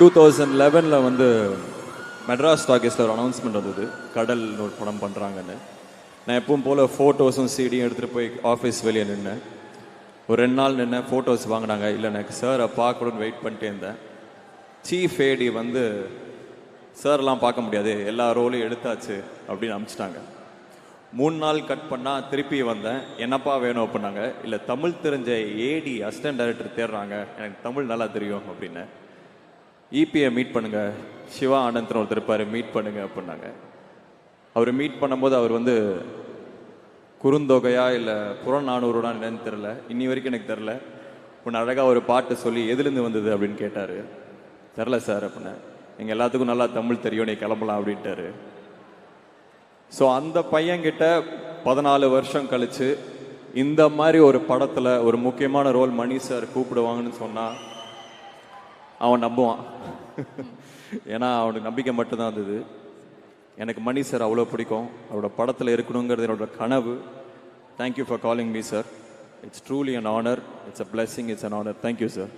2011 வந்து மெட்ராஸ் டாக்கீஸில் ஒரு அனௌன்ஸ்மெண்ட் வந்தது, கடல்னு ஒரு படம் பண்ணுறாங்கன்னு. நான் எப்பவும் போல் ஃபோட்டோஸும் சீடியும் எடுத்துகிட்டு போய் ஆஃபீஸ் வெளியே நின்னேன். ஒரு 2 நாள் நின்னேன், ஃபோட்டோஸ் வாங்கினாங்க. இல்லை, எனக்கு சாரை பார்க்கணுன்னு வெயிட் பண்ணிட்டே இருந்தேன். சீஃப் ஏடி வந்து சார்லாம் பார்க்க முடியாது, எல்லா ரோலையும் எடுத்தாச்சு அப்படின்னு அனுப்பிச்சிட்டாங்க. 3 நாள் கட் பண்ணால் திருப்பி வந்தேன். என்னப்பா வேணும் அப்படின்னாங்க. இல்லை, தமிழ் தெரிஞ்ச ஏடி அசிஸ்டன்ட் டைரக்டர் தேடுறாங்க, எனக்கு தமிழ் நல்லா தெரியும் அப்படின்னு. இபியை மீட் பண்ணுங்க, சிவா ஆனந்த்னு ஒருத்தர் இருப்பார், மீட் பண்ணுங்க அப்படின்னாங்க. அவர் மீட் பண்ணும்போது அவர் வந்து குறுந்தொகையா இல்லை புறநானூறுனா என்னன்னு தெரில, இன்னி வரைக்கும் எனக்கு தெரில. ஒன்று அழகாக ஒரு பாட்டு சொல்லி எதுலேருந்து வந்தது அப்படின்னு கேட்டார். தெரில சார் அப்படின்னேன். எங்கள் எல்லாத்துக்கும் நல்லா தமிழ் தெரியும், நீ கிளம்பலாம் அப்படின்ட்டாரு. ஸோ அந்த பையன்கிட்ட 14 வருஷம் கழிச்சு இந்த மாதிரி ஒரு படத்தில் ஒரு முக்கியமான ரோல் மணி சார் கூப்பிடுவாங்கன்னு சொன்னால் அவன் நம்புவான். ஏன்னா அவனுக்கு நம்பிக்கை மட்டும்தான் இருந்தது. எனக்கு மணி சார் அவ்வளோ பிடிக்கும், அவரோட படத்தில் இருக்கணுங்கிறது என்னோட கனவு. Thank you for calling me sir. It's truly an honour, it's a blessing, it's an honour. Thank you sir.